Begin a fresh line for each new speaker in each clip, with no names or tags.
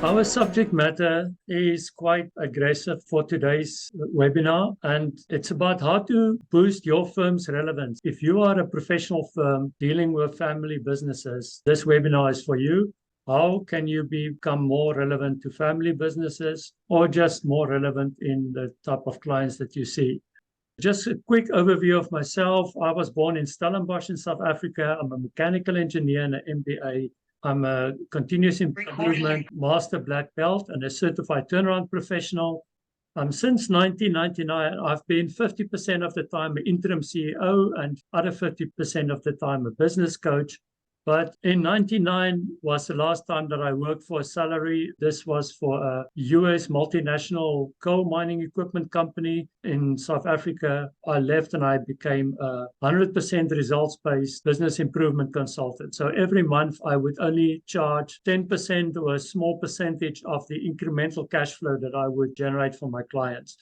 Our subject matter is quite aggressive for today's webinar, and it's about how to boost your firm's relevance. If you are a professional firm dealing with family businesses, this webinar is for you. How can you become more relevant to family businesses or just more relevant in the type of clients that you see? Just a quick overview of myself. I was born in Stellenbosch in South Africa. I'm a mechanical engineer and an MBA. I'm a continuous improvement master black belt and a certified turnaround professional. Since 1999, I've been 50% of the time an interim CEO and other 50% of the time a business coach. But in 99 was the last time that I worked for a salary. This was for a US multinational coal mining equipment company in South Africa. I left and I became a 100% results-based business improvement consultant. So every month I would only charge 10% or a small percentage of the incremental cash flow that I would generate for my clients.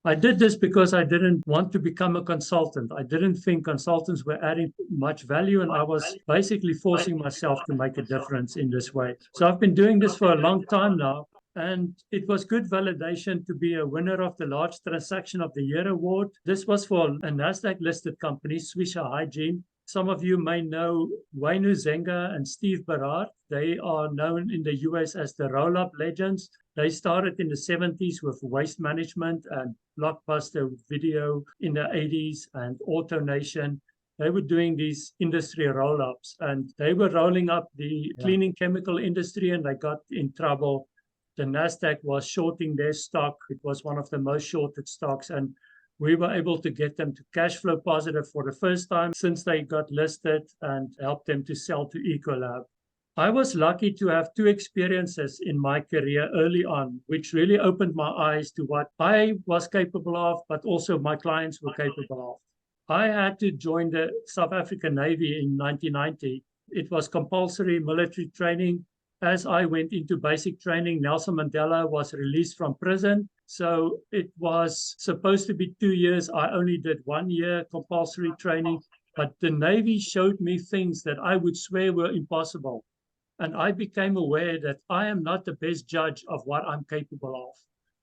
I did this because I didn't want to become a consultant. I didn't think consultants were adding much value, and I was basically forcing myself to make a difference in this way. So I've been doing this for a long time now, and it was good validation to be a winner of the Large Transaction of the Year award. This was for a NASDAQ-listed company, Swisher Hygiene. Some of you may know Wayne Zenga and Steve Berard. They are known in the US as the roll-up legends. They started in the 70s with waste management and Blockbuster Video in the 80s and AutoNation. They were doing these industry roll-ups, and they were rolling up the cleaning chemical industry, and they got in trouble. The NASDAQ was shorting their stock. It was one of the most shorted stocks, and we were able to get them to cash flow positive for the first time since they got listed and helped them to sell to Ecolab. I was lucky to have two experiences in my career early on, which really opened my eyes to what I was capable of, but also my clients were capable of. I had to join the South African Navy in 1990. It was compulsory military training. As I went into basic training, Nelson Mandela was released from prison. So it was supposed to be 2 years. I only did 1 year compulsory training, but the Navy showed me things that I would swear were impossible. And I became aware that I am not the best judge of what I'm capable of,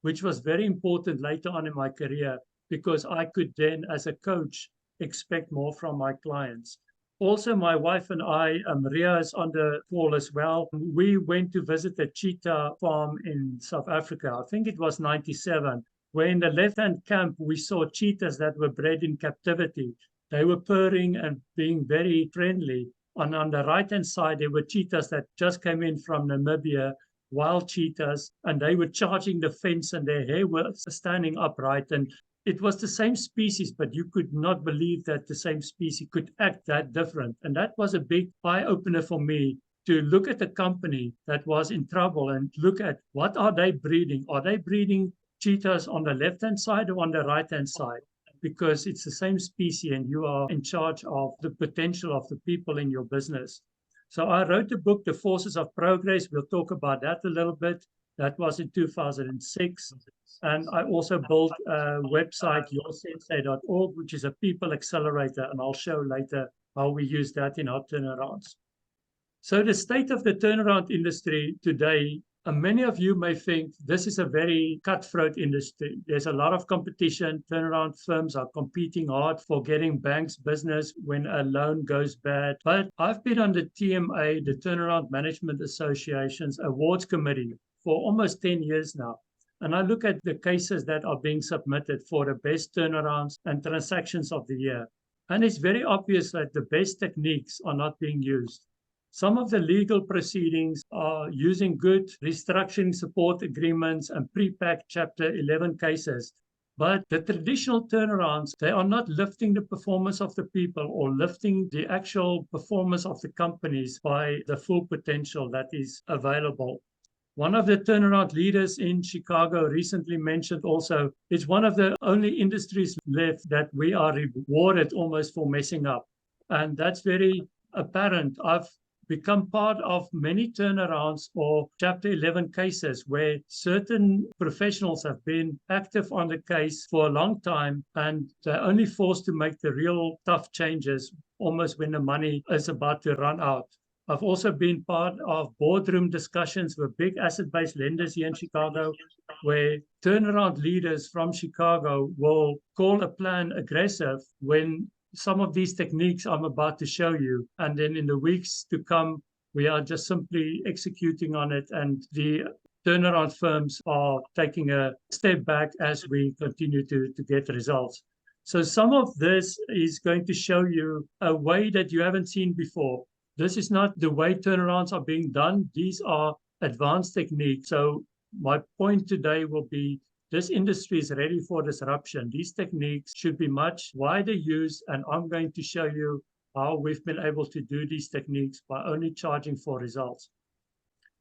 which was very important later on in my career, because I could then, as a coach, expect more from my clients. Also, my wife and I, Maria is on the call as well. We went to visit a cheetah farm in South Africa. I think it was 97, where in the left-hand camp, we saw cheetahs that were bred in captivity. They were purring and being very friendly. And on the right-hand side, there were cheetahs that just came in from Namibia, wild cheetahs, and they were charging the fence and their hair was standing upright. And it was the same species, but you could not believe that the same species could act that different. And that was a big eye-opener for me, to look at a company that was in trouble and look at what are they breeding. Are they breeding cheetahs on the left-hand side or on the right-hand side? Because it's the same species and you are in charge of the potential of the people in your business. So I wrote the book, The Forces of Progress. We'll talk about that a little bit. That was in 2006. And I also built a website, yoursensei.org, which is a people accelerator. And I'll show later how we use that in our turnarounds. So the state of the turnaround industry today, many of you may think this is a very cutthroat industry. There's a lot of competition. Turnaround firms are competing hard for getting banks business when a loan goes bad. But I've been on the TMA, the Turnaround Management Association's awards committee for almost 10 years now. And I look at the cases that are being submitted for the best turnarounds and transactions of the year. And it's very obvious that the best techniques are not being used. Some of the legal proceedings are using good restructuring support agreements and pre-packed Chapter 11 cases. But the traditional turnarounds, they are not lifting the performance of the people or lifting the actual performance of the companies by the full potential that is available. One of the turnaround leaders in Chicago recently mentioned also, it's one of the only industries left that we are rewarded almost for messing up. And that's very apparent. I've become part of many turnarounds or Chapter 11 cases where certain professionals have been active on the case for a long time, and they're only forced to make the real tough changes almost when the money is about to run out. I've also been part of boardroom discussions with big asset-based lenders here in Chicago, where turnaround leaders from Chicago will call a plan aggressive when some of these techniques I'm about to show you. And then in the weeks to come, we are just simply executing on it, and the turnaround firms are taking a step back as we continue to get results. So some of this is going to show you a way that you haven't seen before. This is not the way turnarounds are being done. These are advanced techniques. So my point today will be this industry is ready for disruption. These techniques should be much wider used, and I'm going to show you how we've been able to do these techniques by only charging for results.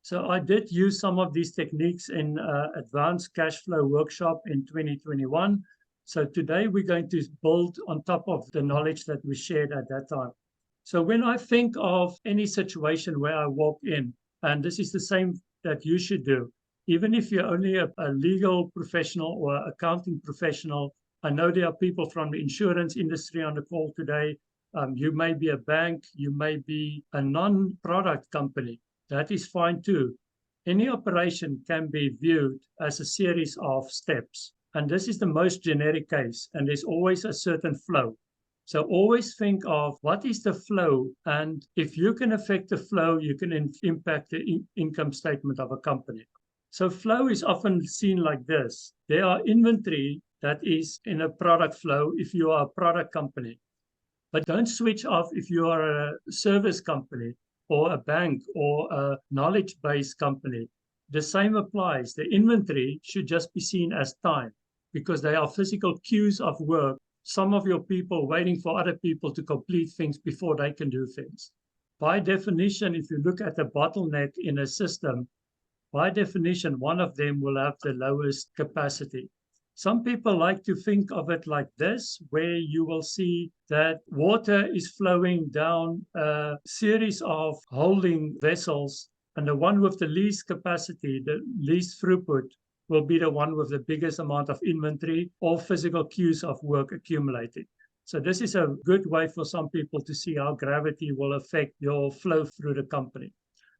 So I did use some of these techniques in advanced cash flow workshop in 2021. So today we're going to build on top of the knowledge that we shared at that time. So when I think of any situation where I walk in, and this is the same that you should do, even if you're only a legal professional or accounting professional, I know there are people from the insurance industry on the call today. You may be a bank, you may be a non-product company. That is fine too. Any operation can be viewed as a series of steps. And this is the most generic case, and there's always a certain flow. So always think of what is the flow, and if you can affect the flow, you can impact the income statement of a company. So flow is often seen like this. There are inventory that is in a product flow if you are a product company. But don't switch off if you are a service company or a bank or a knowledge-based company. The same applies. The inventory should just be seen as time, because they are physical queues of work. Some of your people waiting for other people to complete things before they can do things. By definition, if you look at the bottleneck in a system, by definition, one of them will have the lowest capacity. Some people like to think of it like this, where you will see that water is flowing down a series of holding vessels, and the one with the least capacity, the least throughput, will be the one with the biggest amount of inventory or physical queues of work accumulated. So this is a good way for some people to see how gravity will affect your flow through the company.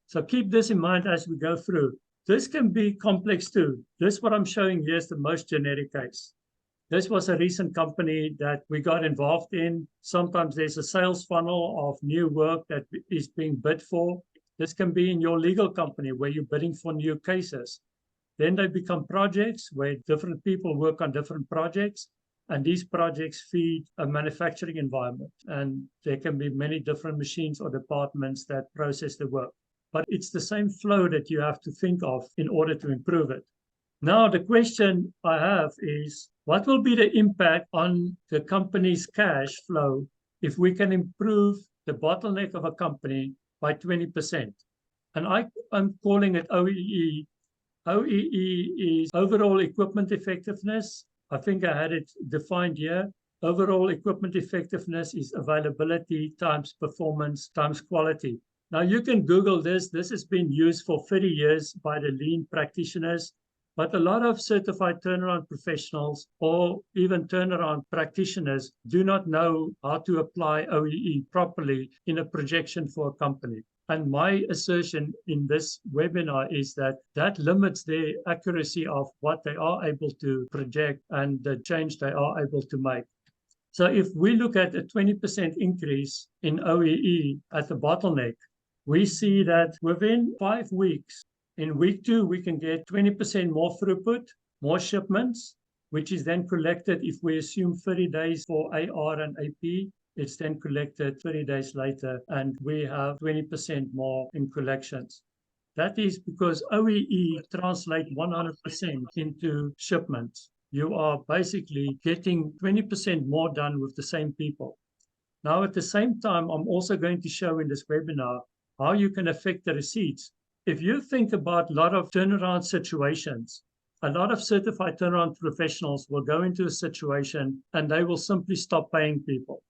So keep this in mind as we go through. This can be complex too. This, what I'm showing here, is the most generic case. This was a recent company that we got involved in. Sometimes there's a sales funnel of new work that is being bid for. This can be in your legal company where you're bidding for new cases. Then they become projects where different people work on different projects, and these projects feed a manufacturing environment. And there can be many different machines or departments that process the work. But it's the same flow that you have to think of in order to improve it. Now, the question I have is, what will be the impact on the company's cash flow if we can improve the bottleneck of a company by 20%? And I'm calling it OEE. OEE is overall equipment effectiveness. I think I had it defined here. Overall equipment effectiveness is availability times performance times quality. Now you can Google this. This has been used for 30 years by the lean practitioners, but a lot of certified turnaround professionals or even turnaround practitioners do not know how to apply OEE properly in a projection for a company. And my assertion in this webinar is that that limits their accuracy of what they are able to project and the change they are able to make. So if we look at a 20% increase in OEE at the bottleneck, we see that within 5 weeks, in week 2, we can get 20% more throughput, more shipments, which is then collected. If we assume 30 days for AR and AP, it's then collected 30 days later, and we have 20% more in collections. That is because OEE translates 100% into shipments. You are basically getting 20% more done with the same people. Now, at the same time, I'm also going to show in this webinar how you can affect the receipts. If you think about a lot of turnaround situations, a lot of certified turnaround professionals will go into a situation and they will simply stop paying people.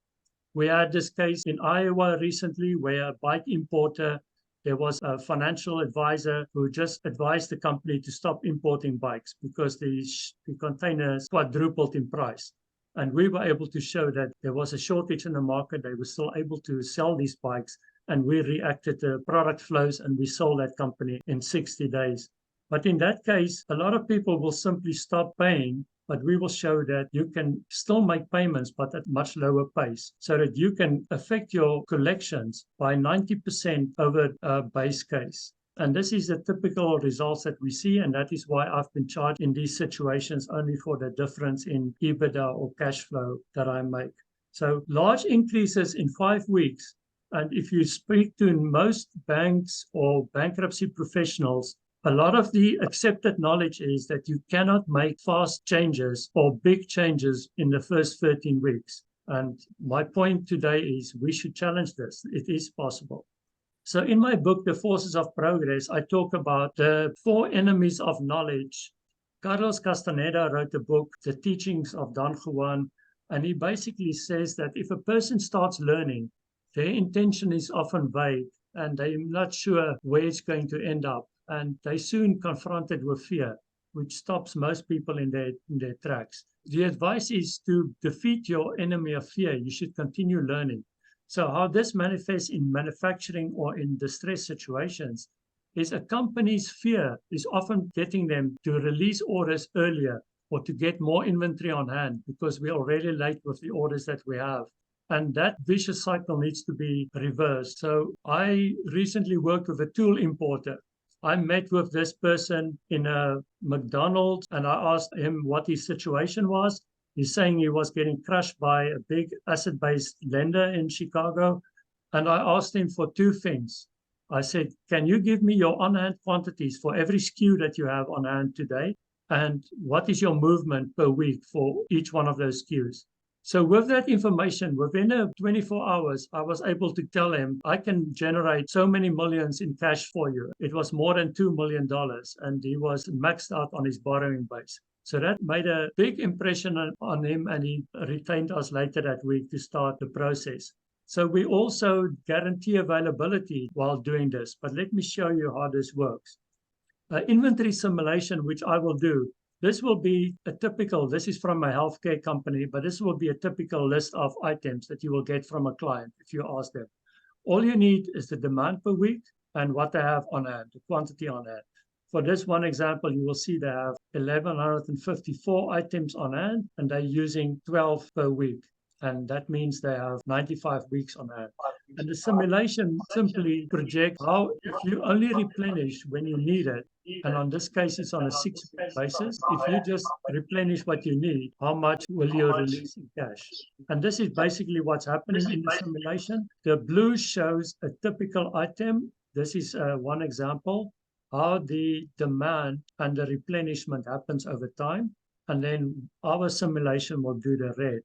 We had this case in Iowa recently where a bike importer, there was a financial advisor who just advised the company to stop importing bikes because the containers quadrupled in price. And we were able to show that there was a shortage in the market. They were still able to sell these bikes, and we reacted to product flows and we sold that company in 60 days. But in that case, a lot of people will simply stop paying, but we will show that you can still make payments, but at much lower pace, so that you can affect your collections by 90% over a base case. And this is the typical results that we see, and that is why I've been charged in these situations only for the difference in EBITDA or cash flow that I make. So large increases in 5 weeks. And if you speak to most banks or bankruptcy professionals, a lot of the accepted knowledge is that you cannot make fast changes or big changes in the first 13 weeks. And my point today is we should challenge this. It is possible. So in my book, The Forces of Progress, I talk about the 4 enemies of knowledge. Carlos Castaneda wrote a book, The Teachings of Don Juan, and he basically says that if a person starts learning, their intention is often vague and they're not sure where it's going to end up. And they're soon confronted with fear, which stops most people in their tracks. The advice is to defeat your enemy of fear. You should continue learning. So how this manifests in manufacturing or in distress situations is a company's fear is often getting them to release orders earlier or to get more inventory on hand because we're already late with the orders that we have. And that vicious cycle needs to be reversed. So I recently worked with a tool importer. I met with this person in a McDonald's and I asked him what his situation was. He's saying he was getting crushed by a big asset-based lender in Chicago. And I asked him for 2 things. I said, can you give me your on-hand quantities for every SKU that you have on hand today? And what is your movement per week for each one of those SKUs? So with that information, within 24 hours, I was able to tell him, I can generate so many millions in cash for you. It was more than $2 million, and he was maxed out on his borrowing base. So that made a big impression on him, and he retained us later that week to start the process. So we also guarantee availability while doing this. But let me show you how this works. Inventory simulation, which I will do. This will be a typical, this is from a healthcare company, but this will be a typical list of items that you will get from a client if you ask them. All you need is the demand per week and what they have on hand, the quantity on hand. For this one example, you will see they have 1,154 items on hand and they're using 12 per week. And that means they have 95 weeks on hand. And the simulation simply projects how if you only replenish when you need it, and on this case, it's on a 6-week basis. If you just replenish what you need, how much will you release in cash? And this is basically what's happening in the simulation. The blue shows a typical item. This is one example, how the demand and the replenishment happens over time. And then our simulation will do the red.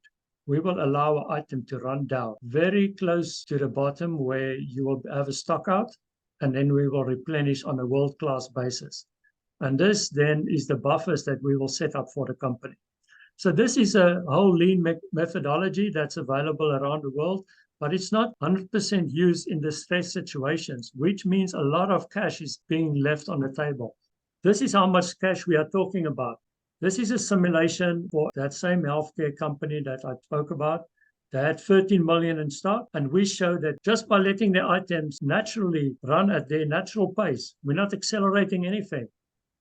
We will allow an item to run down very close to the bottom where you will have a stock out, and then we will replenish on a world-class basis. And this then is the buffers that we will set up for the company. So this is a whole lean methodology that's available around the world, but it's not 100% used in distress situations, which means a lot of cash is being left on the table. This is how much cash we are talking about. This is a simulation for that same healthcare company that I spoke about. They had 13 million in stock, and we show that just by letting the items naturally run at their natural pace, we're not accelerating anything.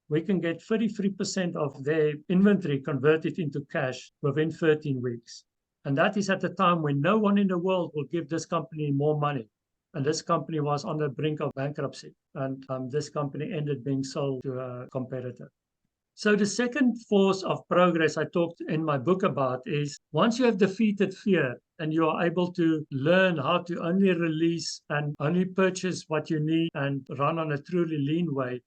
We can get 33% of their inventory converted into cash within 13 weeks. And that is at a time when no one in the world will give this company more money. And this company was on the brink of bankruptcy. And this company ended being sold to a competitor. So the second force of progress I talked in my book about is once you have defeated fear and you are able to learn how to only release and only purchase what you need and run on a truly lean way,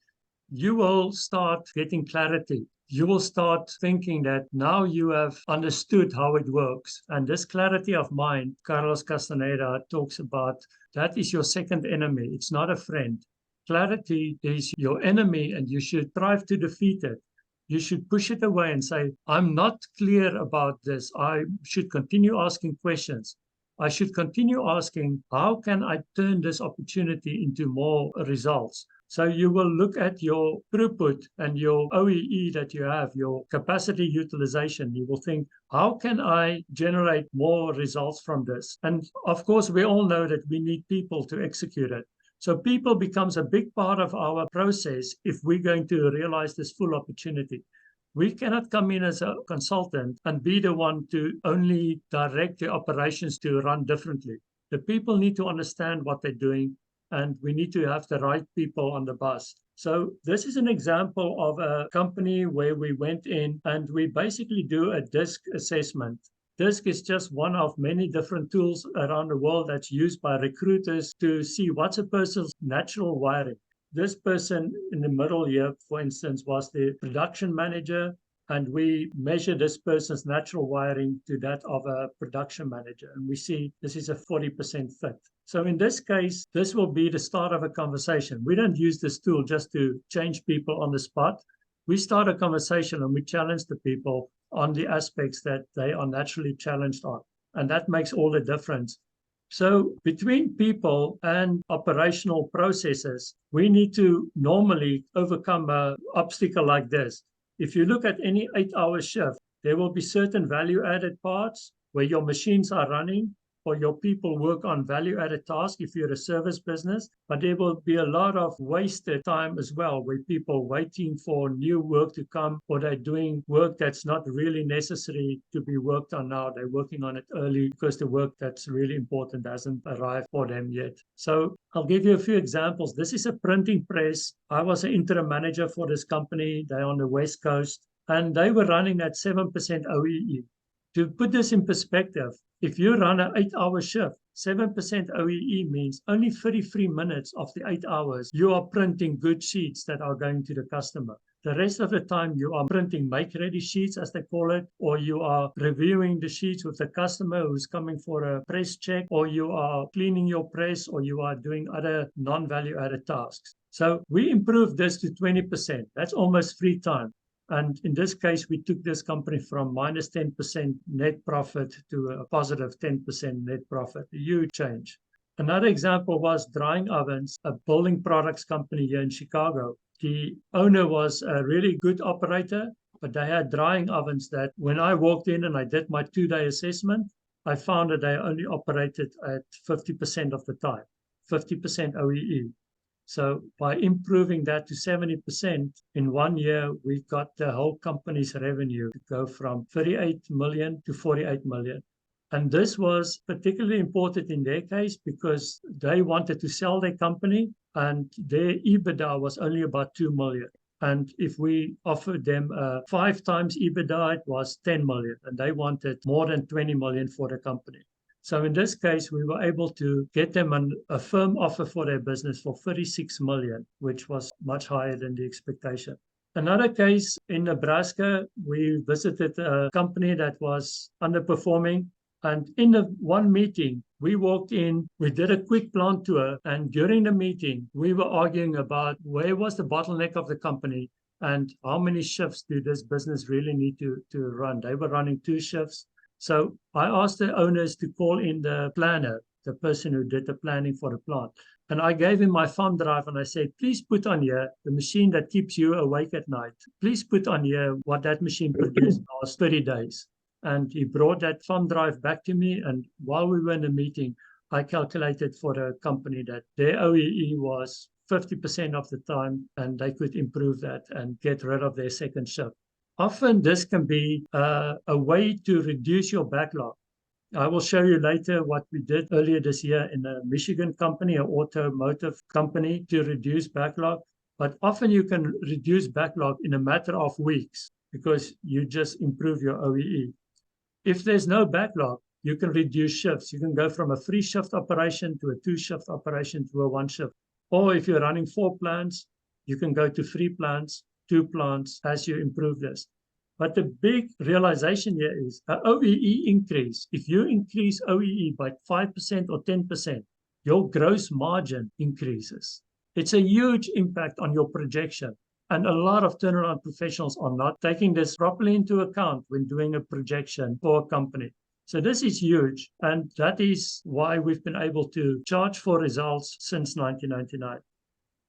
you will start getting clarity. You will start thinking that now you have understood how it works. And this clarity of mind, Carlos Castaneda talks about, that is your second enemy. It's not a friend. Clarity is your enemy and you should strive to defeat it. You should push it away and say, I'm not clear about this. I should continue asking questions. I should continue asking, how can I turn this opportunity into more results? So you will look at your throughput and your OEE that you have, your capacity utilization. You will think, how can I generate more results from this? And of course, we all know that we need people to execute it. So people becomes a big part of our process if we're going to realize this full opportunity. We cannot come in as a consultant and be the one to only direct the operations to run differently. The people need to understand what they're doing, and we need to have the right people on the bus. So this is an example of a company where we went in and we basically do a DISC assessment. DISC is just one of many different tools around the world that's used by recruiters to see what's a person's natural wiring. This person in the middle here, for instance, was the production manager, and we measure this person's natural wiring to that of a production manager. And we see this is a 40% fit. So in this case, this will be the start of a conversation. We don't use this tool just to change people on the spot. We start a conversation and we challenge the people on the aspects that they are naturally challenged on. And that makes all the difference. So between people and operational processes, we need to normally overcome an obstacle like this. If you look at any 8-hour shift, there will be certain value-added parts where your machines are running or your people work on value-added tasks if you're a service business, but there will be a lot of wasted time as well, where people waiting for new work to come, or they're doing work that's not really necessary to be worked on now. They're working on it early because the work that's really important hasn't arrived for them yet. So I'll give you a few examples. This is a printing press. I was an interim manager for this company. They're on the West Coast, and they were running at 7% OEE. To put this in perspective, if you run an 8-hour shift, 7% OEE means only 33 minutes of the 8 hours you are printing good sheets that are going to the customer. The rest of the time you are printing make-ready sheets, as they call it, or you are reviewing the sheets with the customer who's coming for a press check, or you are cleaning your press, or you are doing other non-value-added tasks. So we improved this to 20%. That's almost free time. And in this case, we took this company from minus 10% net profit to a positive 10% net profit, a huge change. Another example was drying ovens, a building products company here in Chicago. The owner was a really good operator, but they had drying ovens that when I walked in and I did my 2-day assessment, I found that they only operated at 50% of the time, 50% OEE. So by improving that to 70% in 1 year, we got the whole company's revenue to go from 38 million to 48 million. And this was particularly important in their case because they wanted to sell their company and their EBITDA was only about 2 million. And if we offered them 5 times EBITDA, it was 10 million. And they wanted more than 20 million for the company. So in this case, we were able to get them a firm offer for their business for 36 million, which was much higher than the expectation. Another case in Nebraska, we visited a company that was underperforming. And in the one meeting, we walked in, we did a quick plant tour. And during the meeting, we were arguing about where was the bottleneck of the company and how many shifts do this business really need to run. They were running 2 shifts. So I asked the owners to call in the planner, the person who did the planning for the plant. And I gave him my thumb drive and I said, please put on here the machine that keeps you awake at night. Please put on here what that machine produced in the last 30 days. And he brought that thumb drive back to me. And while we were in the meeting, I calculated for the company that their OEE was 50% of the time, and they could improve that and get rid of their second shift. Often this can be a way to reduce your backlog. I will show you later what we did earlier this year in a Michigan company, an automotive company, to reduce backlog. But often you can reduce backlog in a matter of weeks because you just improve your OEE. If there's no backlog, you can reduce shifts. You can go from a 3-shift operation to a 2-shift operation to a 1-shift. Or if you're running 4 plants, you can go to 3 plants, 2 plants as you improve this. But the big realization here is an OEE increase. If you increase OEE by 5% or 10%, your gross margin increases. It's a huge impact on your projection. And a lot of turnaround professionals are not taking this properly into account when doing a projection for a company. So this is huge. And that is why we've been able to charge for results since 1999.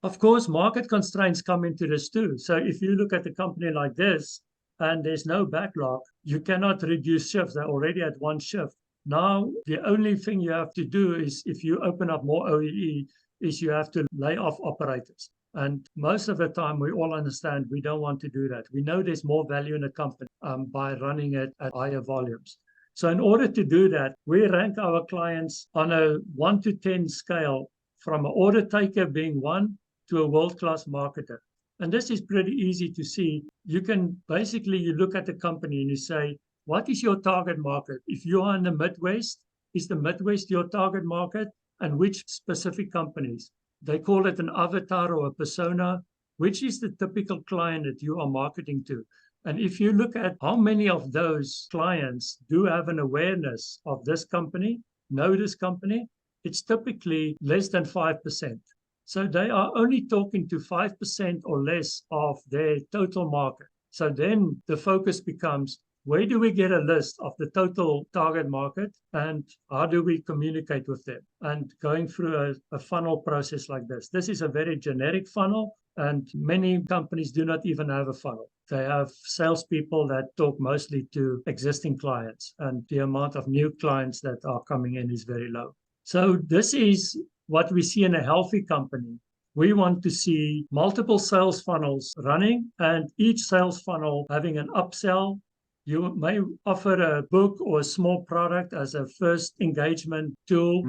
Of course, market constraints come into this too. So if you look at a company like this and there's no backlog, you cannot reduce shifts. They're already at one shift. Now, the only thing you have to do is if you open up more OEE, is you have to lay off operators. And most of the time, we all understand we don't want to do that. We know there's more value in a company by running it at higher volumes. So in order to do that, we rank our clients on a 1 to 10 scale, from an order taker being 1 to a world-class marketer. And this is pretty easy to see. You can basically, you look at the company and you say, what is your target market? If you are in the Midwest, is the Midwest your target market? And which specific companies? They call it an avatar or a persona. Which is the typical client that you are marketing to? And if you look at how many of those clients do have an awareness of this company, know this company, it's typically less than 5%. So they are only talking to 5% or less of their total market. So then the focus becomes, where do we get a list of the total target market and how do we communicate with them? And going through a funnel process like this. This is a very generic funnel, and many companies do not even have a funnel. They have salespeople that talk mostly to existing clients, and the amount of new clients that are coming in is very low. So this is what we see in a healthy company. We want to see multiple sales funnels running and each sales funnel having an upsell. You may offer a book or a small product as a first engagement tool.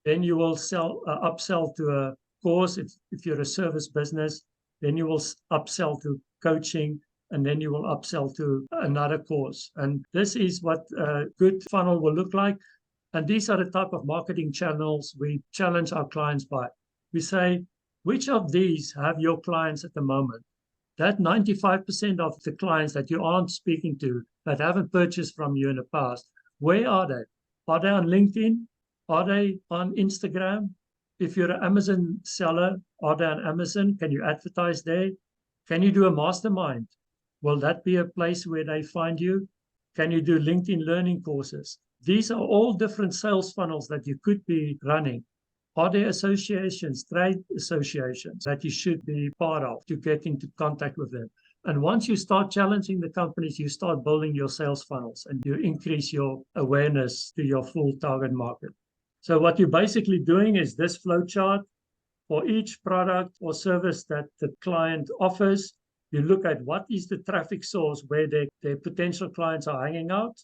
Then you will upsell to a course if you're a service business. Then you will upsell to coaching, and then you will upsell to another course. And this is what a good funnel will look like. And these are the type of marketing channels we challenge our clients by. We say, which of these have your clients at the moment? That 95% of the clients that you aren't speaking to, that haven't purchased from you in the past, where are they? Are they on LinkedIn? Are they on Instagram? If you're an Amazon seller, are they on Amazon? Can you advertise there? Can you do a mastermind? Will that be a place where they find you? Can you do LinkedIn learning courses? These are all different sales funnels that you could be running. Are there associations, trade associations that you should be part of to get into contact with them? And once you start challenging the companies, you start building your sales funnels and you increase your awareness to your full target market. So what you're basically doing is this flow chart. For each product or service that the client offers, you look at what is the traffic source where their potential clients are hanging out.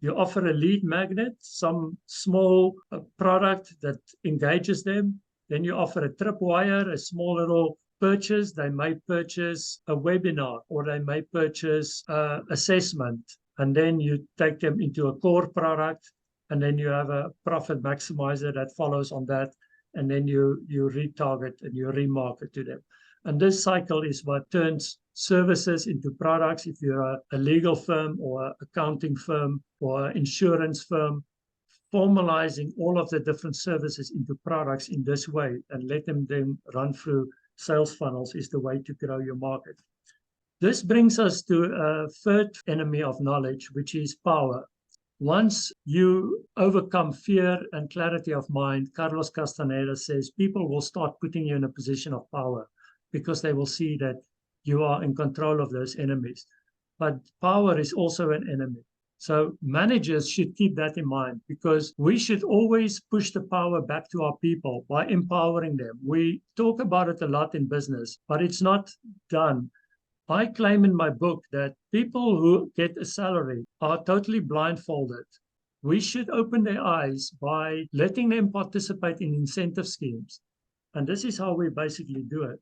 You offer a lead magnet, some small product that engages them. Then you offer a tripwire, a small little purchase. They may purchase a webinar or they may purchase assessment. And then you take them into a core product, and then you have a profit maximizer that follows on that. And then you retarget and you remarket to them. And this cycle is what turns services into products. If you're a legal firm or an accounting firm or an insurance firm, formalizing all of the different services into products in this way and let them then run through sales funnels is the way to grow your market. This brings us to a third enemy of knowledge, which is power. Once you overcome fear and clarity of mind, Carlos Castaneda says people will start putting you in a position of power because they will see that you are in control of those enemies. But power is also an enemy. So managers should keep that in mind, because we should always push the power back to our people by empowering them. We talk about it a lot in business, but it's not done. I claim in my book that people who get a salary are totally blindfolded. We should open their eyes by letting them participate in incentive schemes. And this is how we basically do it.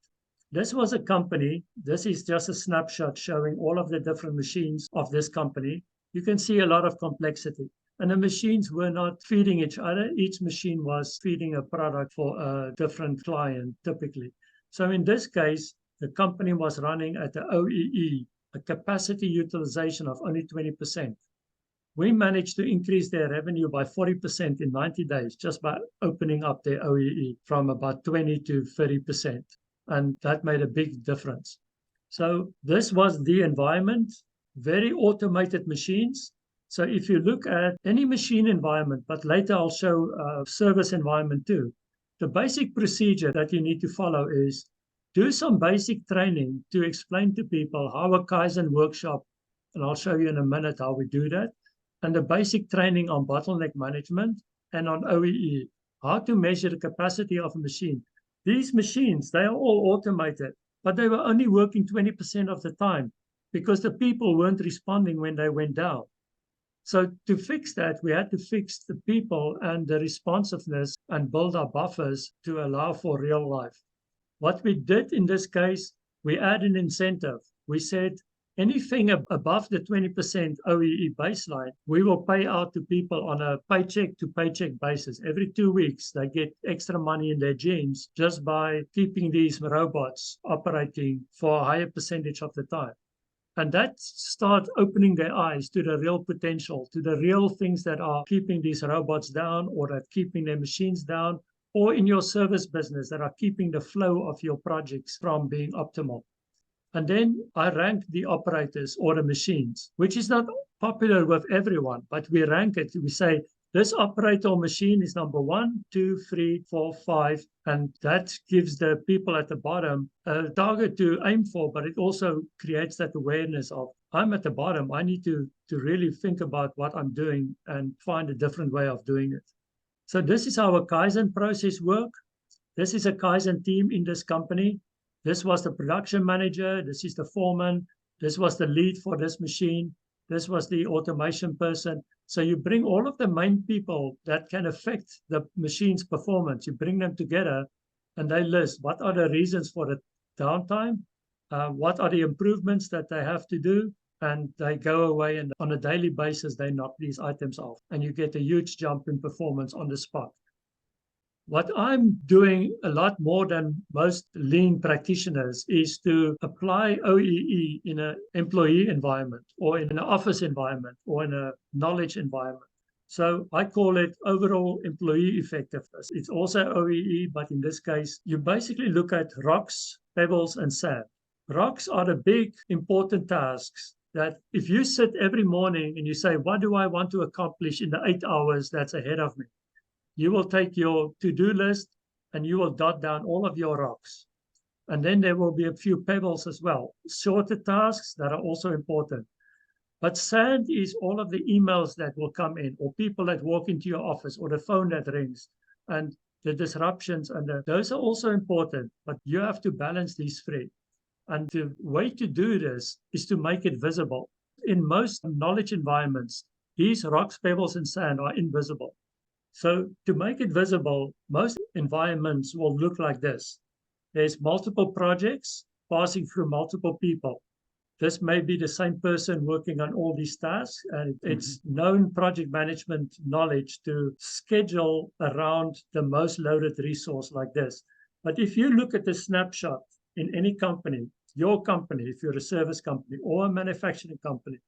This was a company. This is just a snapshot showing all of the different machines of this company. You can see a lot of complexity. And the machines were not feeding each other. Each machine was feeding a product for a different client, typically. So in this case, the company was running at the OEE, a capacity utilization of only 20%. We managed to increase their revenue by 40% in 90 days just by opening up their OEE from about 20 to 30%. And that made a big difference. So this was the environment, very automated machines. So if you look at any machine environment, but later I'll show a service environment too, the basic procedure that you need to follow is do some basic training to explain to people how a Kaizen workshop, and I'll show you in a minute how we do that, and the basic training on bottleneck management and on OEE, how to measure the capacity of a machine. These machines, they are all automated, but they were only working 20% of the time because the people weren't responding when they went down. So to fix that, we had to fix the people and the responsiveness and build our buffers to allow for real life. What we did in this case, we added an incentive. We said anything above the 20% OEE baseline, we will pay out to people on a paycheck to paycheck basis. Every 2 weeks, they get extra money in their jeans just by keeping these robots operating for a higher percentage of the time. And that starts opening their eyes to the real potential, to the real things that are keeping these robots down or that keeping their machines down, or in your service business that are keeping the flow of your projects from being optimal. And then I rank the operators or the machines, which is not popular with everyone, but we rank it. We say, this operator or machine is number 1, 2, 3, 4, 5, and that gives the people at the bottom a target to aim for, but it also creates that awareness of, I'm at the bottom, I need to really think about what I'm doing and find a different way of doing it. So this is how a Kaizen process works. This is a Kaizen team in this company. This was the production manager, this is the foreman, this was the lead for this machine, this was the automation person. So you bring all of the main people that can affect the machine's performance, you bring them together and they list what are the reasons for the downtime, what are the improvements that they have to do, and they go away and on a daily basis, they knock these items off and you get a huge jump in performance on the spot. What I'm doing a lot more than most lean practitioners is to apply OEE in an employee environment or in an office environment or in a knowledge environment. So I call it overall employee effectiveness. It's also OEE, but in this case, you basically look at rocks, pebbles, and sand. Rocks are the big, important tasks that if you sit every morning and you say, what do I want to accomplish in the 8 hours that's ahead of me? You will take your to-do list and you will dot down all of your rocks. And then there will be a few pebbles as well, shorter tasks that are also important. But sand is all of the emails that will come in, or people that walk into your office, or the phone that rings, and the disruptions, and those are also important, but you have to balance these three. And the way to do this is to make it visible. In most knowledge environments, these rocks, pebbles, and sand are invisible. So to make it visible, most environments will look like this. There's multiple projects passing through multiple people. This may be the same person working on all these tasks, and it's known project management knowledge to schedule around the most loaded resource like this. But if you look at the snapshot in any company, your company, if you're a service company or a manufacturing company,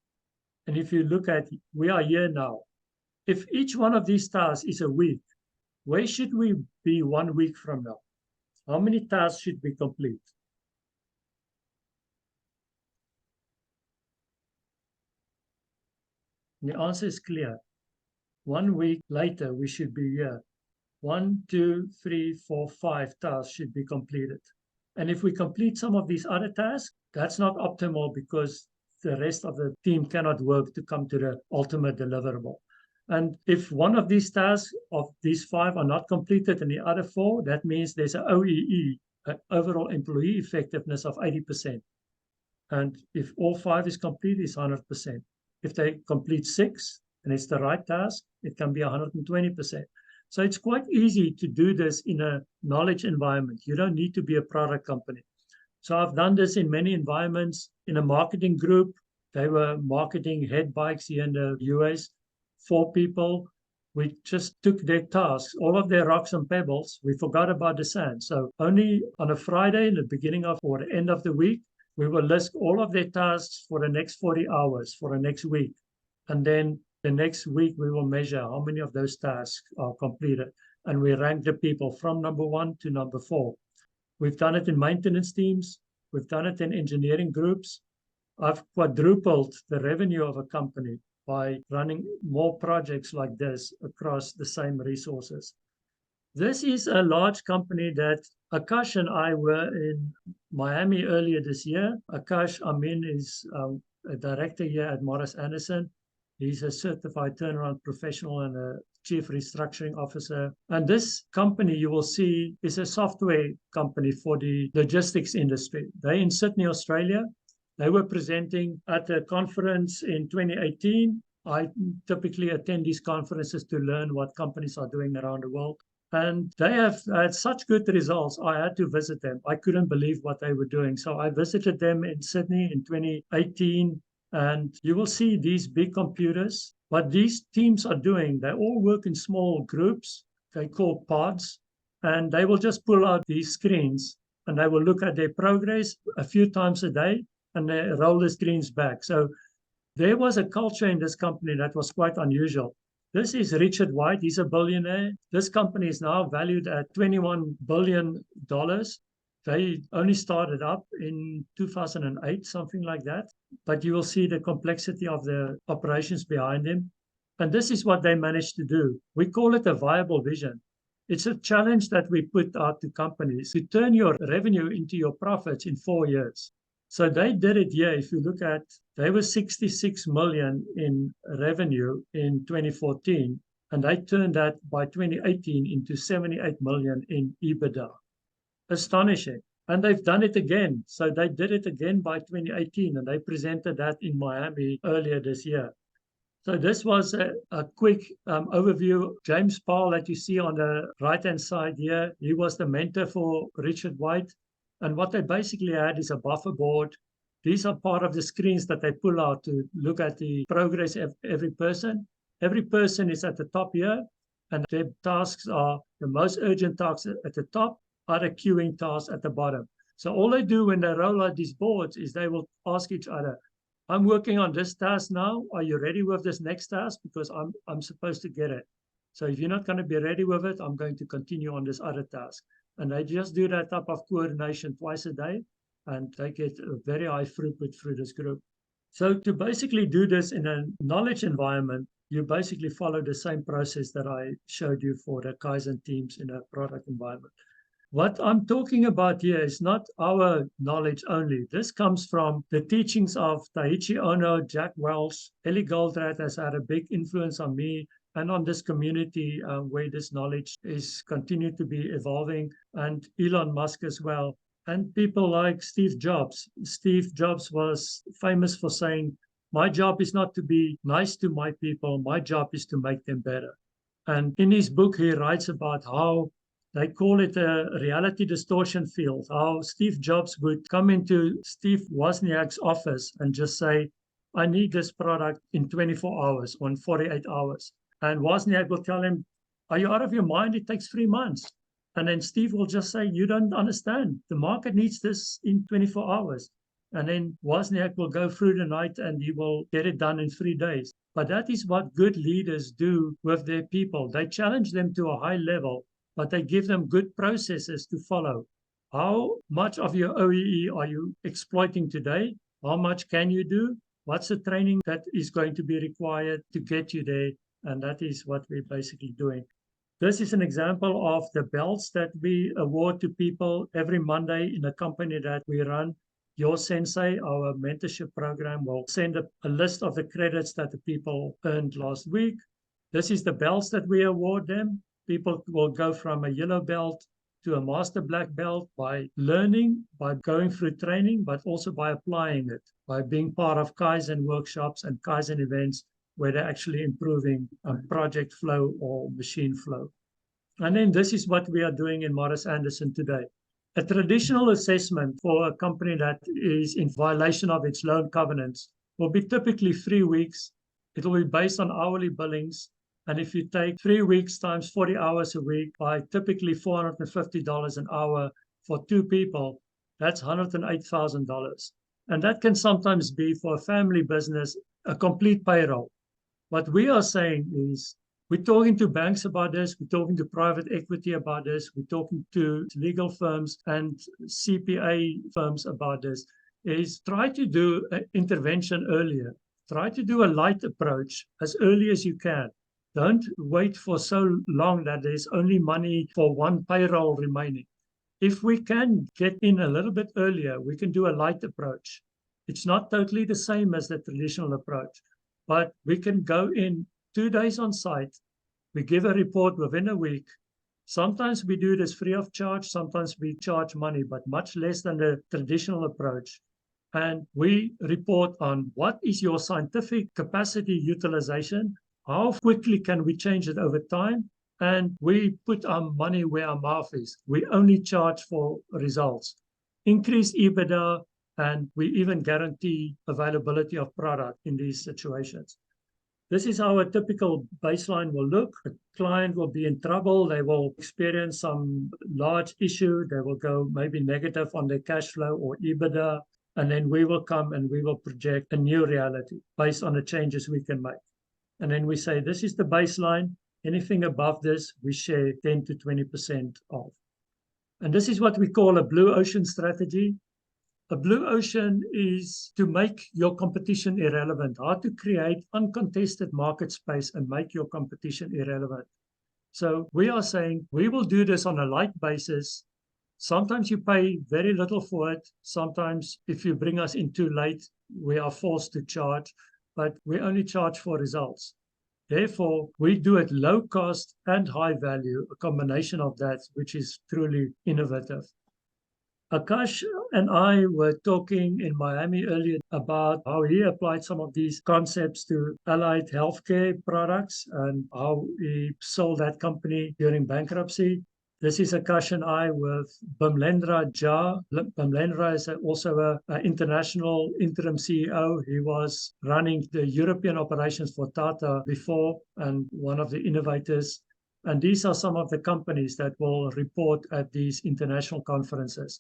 and if you look at, we are here now, if each one of these tasks is a week, where should we be 1 week from now? How many tasks should we complete? And the answer is clear. 1 week later, we should be here. 1, 2, 3, 4, 5 tasks should be completed. And if we complete some of these other tasks, that's not optimal because the rest of the team cannot work to come to the ultimate deliverable. And if one of these tasks of these 5 are not completed and the other 4, that means there's an OEE, overall employee effectiveness of 80%. And if all 5 is complete, it's 100%. If they complete 6 and it's the right task, it can be 120%. So it's quite easy to do this in a knowledge environment. You don't need to be a product company. So I've done this in many environments. In a marketing group, they were marketing head bikes here in the US. 4 people, we just took their tasks, all of their rocks and pebbles. We forgot about the sand. So only on a Friday, in the beginning of or the end of the week, we will list all of their tasks for the next 40 hours for the next week. And then the next week, we will measure how many of those tasks are completed. And we rank the people from number 1 to number 4. We've done it in maintenance teams. We've done it in engineering groups. I've quadrupled the revenue of a company by running more projects like this across the same resources. This is a large company that Akash and I were in Miami earlier this year. Akash Amin is a director here at MorrisAnderson. He's a certified turnaround professional and a chief restructuring officer. And this company, you will see, is a software company for the logistics industry. They're in Sydney, Australia. They were presenting at a conference in 2018. I typically attend these conferences to learn what companies are doing around the world. And they have had such good results. I had to visit them. I couldn't believe what they were doing. So I visited them in Sydney in 2018. And you will see these big computers. What these teams are doing, they all work in small groups. They call pods. And they will just pull out these screens and they will look at their progress a few times a day and they roll the screens back. So there was a culture in this company that was quite unusual. This is Richard White. He's a billionaire. This company is now valued at $21 billion. They only started up in 2008, something like that. But you will see the complexity of the operations behind them. And this is what they managed to do. We call it a viable vision. It's a challenge that we put out to companies to turn your revenue into your profits in 4 years. So they did it here. If you look at, they were 66 million in revenue in 2014, and they turned that by 2018 into 78 million in EBITDA. Astonishing. And they've done it again. So they did it again by 2018, and they presented that in Miami earlier this year. So this was a quick overview. James Powell that you see on the right-hand side here, he was the mentor for Richard White. And what they basically had is a buffer board. These are part of the screens that they pull out to look at the progress of every person. Every person is at the top here, and their tasks are the most urgent tasks at the top, are the queuing tasks at the bottom. So all they do when they roll out these boards is they will ask each other, I'm working on this task now. Are you ready with this next task? Because I'm supposed to get it. So if you're not going to be ready with it, I'm going to continue on this other task. And they just do that type of coordination twice a day, and they get a very high throughput through this group. So to basically do this in a knowledge environment, you basically follow the same process that I showed you for the Kaizen teams in a product environment. What I'm talking about here is not our knowledge only. This comes from the teachings of Taiichi, Ohno, Jack Welch. Ellie Goldratt has had a big influence on me and on this community where this knowledge is continued to be evolving, and Elon Musk as well. And people like Steve Jobs. Steve Jobs was famous for saying, my job is not to be nice to my people, my job is to make them better. And in his book, he writes about how they call it a reality distortion field, how Steve Jobs would come into Steve Wozniak's office and just say, I need this product in 24 hours or in 48 hours. And Wozniak will tell him, are you out of your mind? It takes 3 months. And then Steve will just say, you don't understand. The market needs this in 24 hours. And then Wozniak will go through the night and he will get it done in 3 days. But that is what good leaders do with their people. They challenge them to a high level, but they give them good processes to follow. How much of your OEE are you exploiting today? How much can you do? What's the training that is going to be required to get you there? And that is what we're basically doing. This is an example of the belts that we award to people every Monday in a company that we run. Your Sensei, our mentorship program, will send a list of the credits that the people earned last week. This is the belts that we award them. People will go from a yellow belt to a master black belt by learning, by going through training, but also by applying it, by being part of Kaizen workshops and Kaizen events where they're actually improving project flow or machine flow. And then this is what we are doing in MorrisAnderson today. A traditional assessment for a company that is in violation of its loan covenants will be typically 3 weeks. It will be based on hourly billings. And if you take 3 weeks times 40 hours a week by typically $450 an hour for 2 people, that's $108,000. And that can sometimes be for a family business, a complete payroll. What we are saying is, we're talking to banks about this, we're talking to private equity about this, we're talking to legal firms and CPA firms about this, is try to do an intervention earlier. Try to do a light approach as early as you can. don't wait for so long that there's only money for one payroll remaining. If we can get in a little bit earlier, we can do a light approach. It's not totally the same as the traditional approach, but we can go in 2 days on site. We give a report within a week. Sometimes we do this free of charge. Sometimes we charge money, but much less than the traditional approach. And we report on what is your scientific capacity utilization, how quickly can we change it over time, and we put our money where our mouth is. We only charge for results, increase EBITDA, and we even guarantee availability of product in these situations. This is how a typical baseline will look. A client will be in trouble. They will experience some large issue. They will go maybe negative on their cash flow or EBITDA. And then we will come and we will project a new reality based on the changes we can make. And then we say, this is the baseline. Anything above this, we share 10 to 20% of. And this is what we call a blue ocean strategy. A blue ocean is to make your competition irrelevant, how to create uncontested market space and make your competition irrelevant. So we are saying we will do this on a light basis. Sometimes you pay very little for it. Sometimes if you bring us in too late, we are forced to charge, but we only charge for results. Therefore, we do it low cost and high value, a combination of that, which is truly innovative. Akash and I were talking in Miami earlier about how he applied some of these concepts to allied healthcare products and how he sold that company during bankruptcy. This is Akash and I with Bimlendra Jha. Bimlendra is also an international interim CEO. He was running the European operations for Tata before and one of the innovators. And these are some of the companies that will report at these international conferences.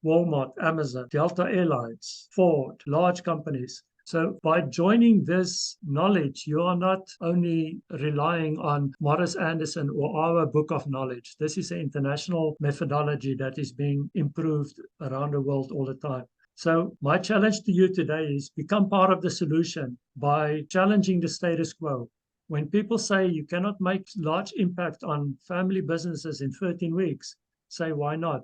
Walmart, Amazon, Delta Airlines, Ford, large companies. So by joining this knowledge, you are not only relying on MorrisAnderson or our book of knowledge. This is an international methodology that is being improved around the world all the time. So my challenge to you today is become part of the solution by challenging the status quo. When people say you cannot make large impact on family businesses in 13 weeks, say why not?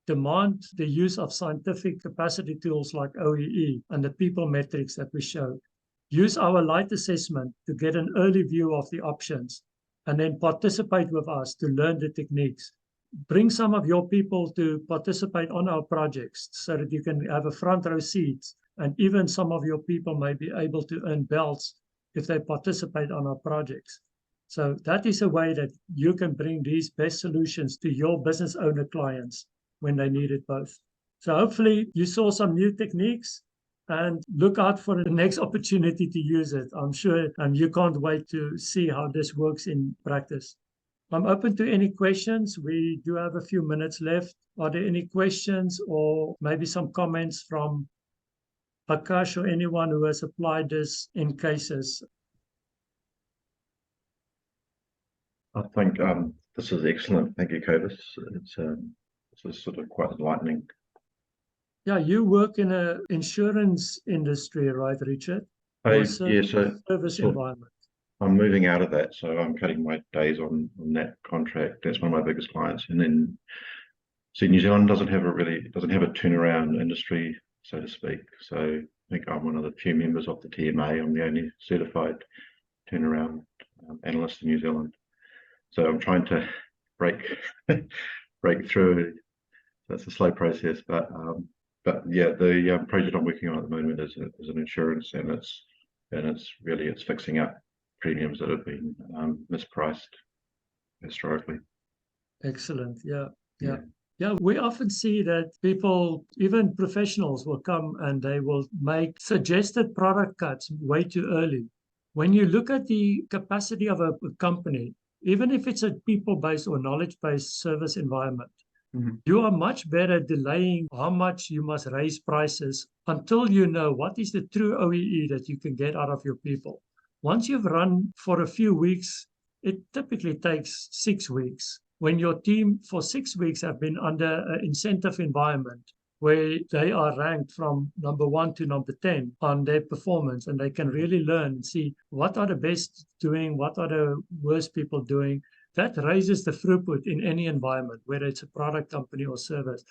Demand the use of scientific capacity tools like OEE and the people metrics that we showed. Use our light assessment to get an early view of the options and then participate with us to learn the techniques. Bring some of your people to participate on our projects so that you can have a front row seat, and even some of your people may be able to earn belts if they participate on our projects. So that is a way that you can bring these best solutions to your business owner clients when they need it both. So hopefully you saw some new techniques and look out for the next opportunity to use it. I'm sure you can't wait to see how this works in practice. I'm open to any questions. We do have a few minutes left. Are there any questions or maybe some comments from Akash or anyone who has applied this in cases?
I think this is excellent. Thank you, Kobus. It's sort of quite enlightening.
Yeah, you work in an insurance industry, right, Richard?
Yes,
Service environment.
I'm moving out of that, so I'm cutting my days on that contract. That's one of my biggest clients. And then, see, New Zealand doesn't have a turnaround industry, so to speak. So I think I'm one of the few members of the TMA. I'm the only certified turnaround analyst in New Zealand. So I'm trying to break through. That's a slow process, but yeah, the project I'm working on at the moment is an insurance, and it's fixing up premiums that have been mispriced historically.
Excellent. Yeah, we often see that people, even professionals, will come and they will make suggested product cuts way too early. When you look at the capacity of a company, even if it's a people-based or knowledge-based service environment, you are much better delaying how much you must raise prices until you know what is the true OEE that you can get out of your people. Once you've run for a few weeks, it typically takes 6 weeks. When your team for 6 weeks have been under an incentive environment where they are ranked from number 1 to number 10 on their performance, and they can really learn and see what are the best doing, what are the worst people doing. That raises the throughput in any environment, whether it's a product company or service.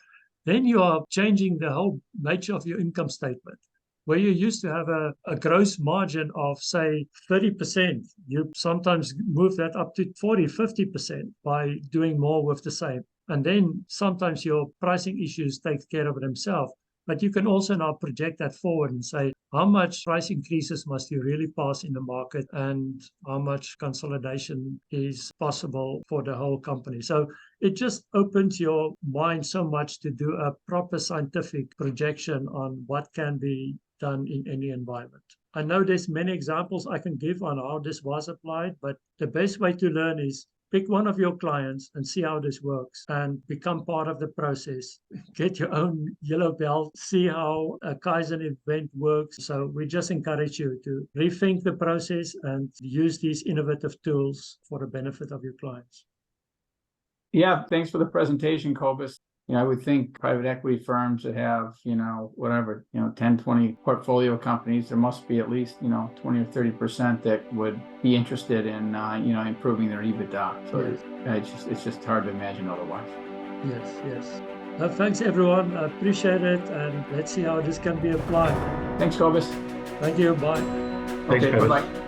Then you are changing the whole nature of your income statement. Where you used to have a gross margin of, say, 30%, you sometimes move that up to 40, 50% by doing more with the same. And then sometimes your pricing issues take care of themselves. But you can also now project that forward and say, how much price increases must you really pass in the market, and how much consolidation is possible for the whole company. So it just opens your mind so much to do a proper scientific projection on what can be done in any environment. I know there's many examples I can give on how this was applied, but the best way to learn is pick one of your clients and see how this works and become part of the process. Get your own yellow belt, see how a Kaizen event works. So we just encourage you to rethink the process and use these innovative tools for the benefit of your clients.
Yeah, thanks for the presentation, Kobus. I would think private equity firms that have, 10, 20 portfolio companies, there must be at least, 20 or 30% that would be interested in, improving their EBITDA. So
yes.
It's just hard to imagine otherwise.
Yes. Thanks, everyone. I appreciate it. And let's see how this can be applied.
Thanks, Kobus.
Thank you. Bye.
Thanks,
Okay,
Pebbles.
bye-bye.